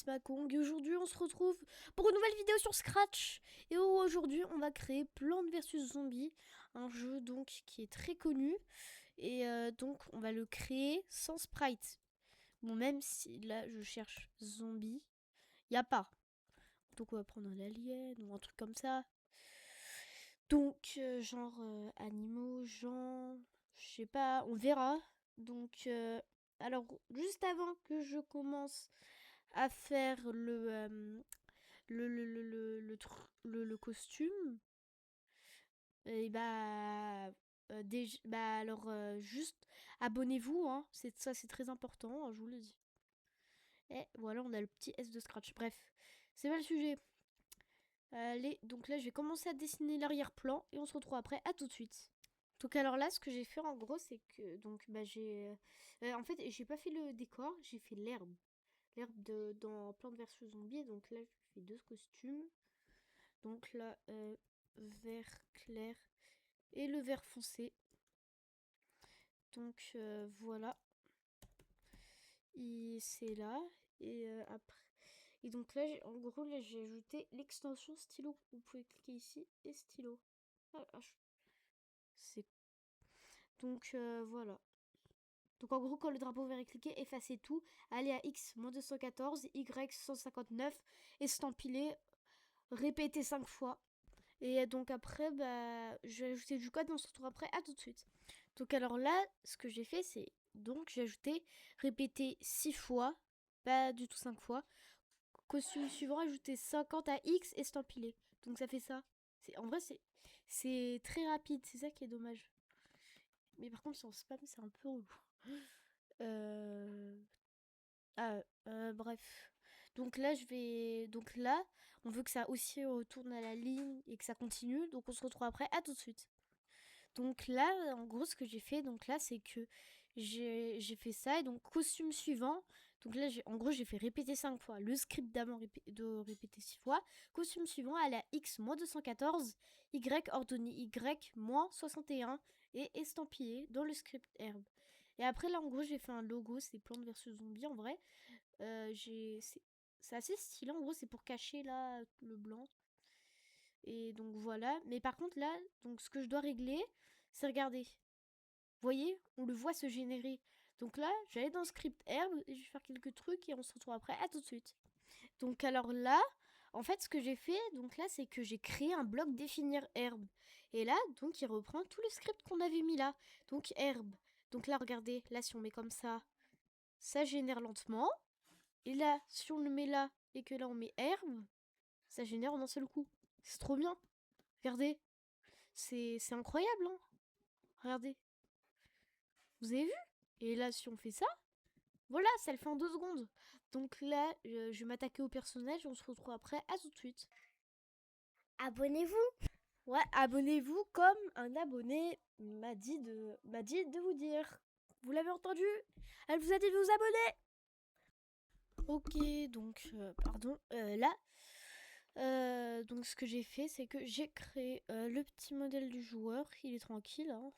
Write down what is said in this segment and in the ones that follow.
Makong et aujourd'hui on se retrouve pour une nouvelle vidéo sur Scratch. Et aujourd'hui on va créer Plants vs Zombies, un jeu donc qui est très connu et donc on va le créer sans sprite. Bon, même si là je cherche zombie, il n'y a pas. Donc on va prendre un alien ou un truc comme ça. Donc genre animaux, gens, je sais pas, on verra. Donc alors juste avant que je commence à faire le costume, et juste abonnez-vous, hein, c'est très important, hein, je vous le dis. Et voilà, on a le petit S de Scratch. Bref, c'est pas le sujet. Allez, donc là je vais commencer à dessiner l'arrière-plan et on se retrouve après. À tout de suite. Donc alors là, ce que j'ai fait en gros, c'est que donc en fait j'ai pas fait le décor, j'ai fait l'herbe. Dans Plants vs Zombies. Donc là, je fais deux costumes. Donc là, vert clair et le vert foncé. Donc voilà. C'est là. Et après. Et donc là, en gros, là, j'ai ajouté l'extension stylo. Vous pouvez cliquer ici et stylo. C'est. Donc voilà. Donc en gros, quand le drapeau vert est cliqué, effacez tout. Allez à X, moins 214, Y 159, estampillé, répétez 5 fois. Et donc après, je vais ajouter du code et on se retrouve après. À tout de suite. Donc alors là, ce que j'ai fait, c'est donc j'ai ajouté répéter 6 fois, pas du tout 5 fois. Costume suivant, ajouter 50 à X estampillé. Donc ça fait ça. En vrai, c'est très rapide, c'est ça qui est dommage. Mais par contre, si on spam, c'est un peu relou. Euh... Bref. Donc là, on veut que ça aussi retourne à la ligne et que ça continue. Donc on se retrouve après. À tout de suite. Donc là, en gros, ce que j'ai fait, donc là, c'est que j'ai fait ça. Et donc, costume suivant. Donc là, en gros, j'ai fait répéter 5 fois. Le script d'avant de répéter 6 fois. Costume suivant, à la X, moins 214. Y, ordonnée Y, moins 61. Et estampillé dans le script herbe. Et après, là, en gros, j'ai fait un logo. C'est Plants vs Zombies, en vrai. C'est assez stylé. En gros, c'est pour cacher, là, le blanc. Et donc voilà. Mais par contre là, donc ce que je dois régler, c'est regarder. Vous voyez, on le voit se générer. Donc là, j'allais dans script herbe et je vais faire quelques trucs et on se retrouve après. À tout de suite. Donc alors là, en fait, ce que j'ai fait, donc là, c'est que j'ai créé un bloc définir herbe. Et là, donc il reprend tout le script qu'on avait mis là. Donc herbe. Donc là, regardez, là, si on met comme ça génère lentement. Et là, si on le met là et que là on met herbe, ça génère en un seul coup. C'est trop bien. Regardez. C'est incroyable, hein. Regardez. Vous avez vu? Et là, si on fait ça, voilà, ça le fait en 2 secondes. Donc là, je vais m'attaquer au personnage et on se retrouve après. À tout de suite. Abonnez-vous. Ouais, abonnez-vous comme un abonné m'a dit de vous dire. Vous l'avez entendu? Elle vous a dit de vous abonner. Ok, donc, pardon, là, donc ce que j'ai fait, c'est que j'ai créé le petit modèle du joueur. Il est tranquille, hein.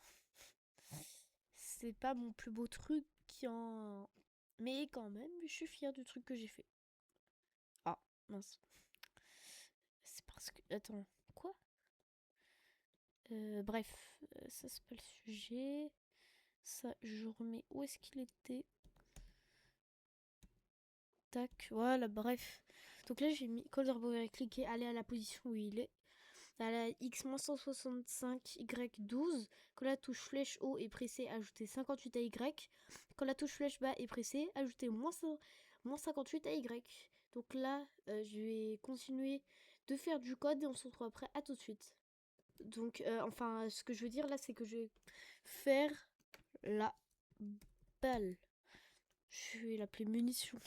C'est pas mon plus beau truc mais quand même, je suis fière du truc que j'ai fait. Ah, mince. C'est parce que... Attends, quoi? Bref, ça c'est pas le sujet. Ça, je remets... Où est-ce qu'il était? Tac, voilà, bref. Donc là, j'ai mis... Quand le robot est cliqué, aller à la position où il est. À la X-165, Y12. Quand la touche flèche haut est pressée, ajouter 58 à Y. Quand la touche flèche bas est pressée, ajouter moins 58 à Y. Donc là, je vais continuer de faire du code et on se retrouve après. À tout de suite. Donc, enfin, ce que je veux dire là, c'est que je vais faire la balle. Je vais l'appeler munition.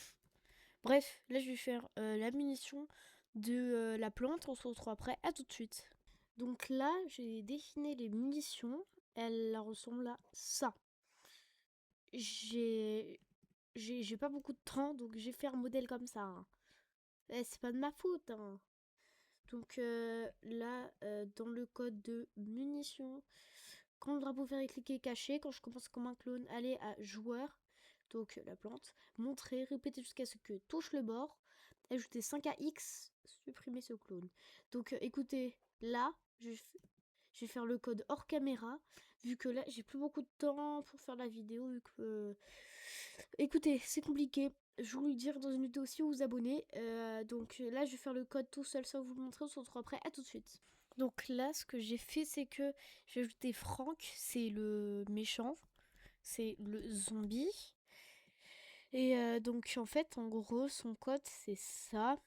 Bref, là, je vais faire la munition de la plante. On se retrouve après. À tout de suite. Donc là, j'ai dessiné les munitions. Elles ressemblent à ça. J'ai pas beaucoup de temps, donc j'ai fait un modèle comme ça, hein. C'est pas de ma faute, hein. Donc là, dans le code de munitions, quand le drapeau vert est cliqué caché, quand je commence comme un clone, aller à joueur, donc la plante, montrer, répéter jusqu'à ce que touche le bord, ajouter 5AX, supprimer ce clone. Donc écoutez, là, je vais faire le code hors caméra, vu que là, j'ai plus beaucoup de temps pour faire la vidéo, vu que... Écoutez, c'est compliqué. Je vais vous le dire dans une vidéo si vous vous abonnez. Donc là, je vais faire le code tout seul sans vous le montrer. On se retrouve après. À tout de suite. Donc là, ce que j'ai fait, c'est que j'ai ajouté Franck. C'est le méchant. C'est le zombie. Et donc, en fait, en gros, son code, c'est ça.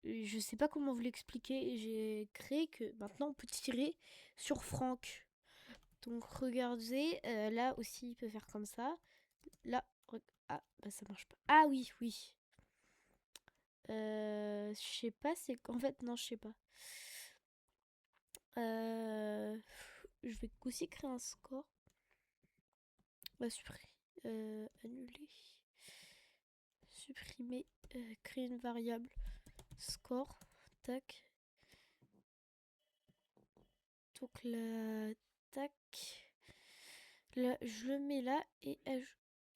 Et je sais pas comment vous l'expliquer. J'ai créé que maintenant, on peut tirer sur Franck. Donc, regardez. Là aussi, il peut faire comme ça. Là, ah, bah ça marche pas. Ah oui, oui. Je sais pas, c'est qu'en fait, non, je sais pas. Je vais aussi créer un score. On va supprimer. Annuler. Supprimer. Créer une variable. Score. Tac. Donc là. Tac. Là, je le mets là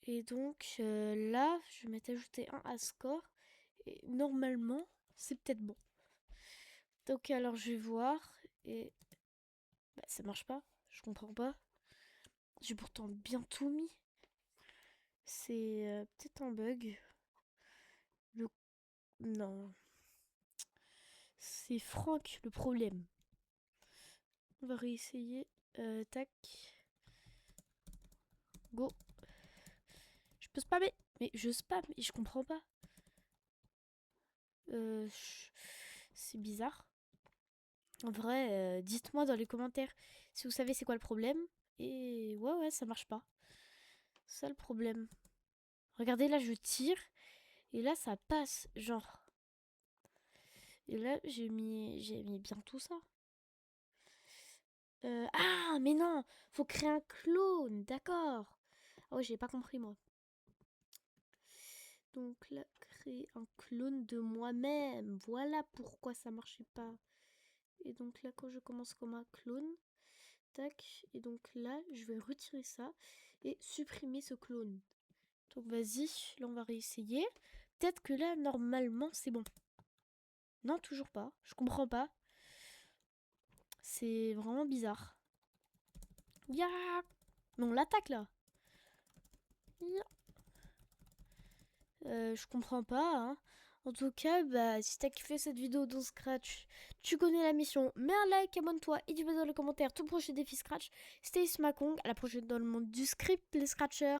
et donc là, je vais mettre ajouter 1 à score. Et normalement, c'est peut-être bon. Donc alors je vais voir et bah, ça marche pas, je comprends pas. J'ai pourtant bien tout mis. C'est peut-être un bug. Non. C'est Franck le problème. On va réessayer. Tac. Go. Je peux spammer. Mais je spam et je comprends pas. C'est bizarre. En vrai, dites-moi dans les commentaires si vous savez c'est quoi le problème. Et ouais, ça marche pas. C'est ça le problème. Regardez là, je tire. Et là, ça passe. Genre. Et là, j'ai mis bien tout ça. Ah, mais non, faut créer un clone, d'accord. Ah ouais, j'ai pas compris moi. Donc là, créer un clone de moi-même. Voilà pourquoi ça marchait pas. Et donc là, quand je commence comme un clone, tac. Et donc là, je vais retirer ça et supprimer ce clone. Donc vas-y, là on va réessayer. Peut-être que là, normalement, c'est bon. Non, toujours pas. Je comprends pas. C'est vraiment bizarre. Ya. Mais on l'attaque là. Ya. Je comprends pas. Hein. En tout cas, bah, si t'as kiffé cette vidéo dans Scratch, tu connais la mission. Mets un like, abonne-toi et dis-moi dans les commentaires ton prochain défi Scratch. C'était Ismakong. À la prochaine dans le monde du script, les Scratchers.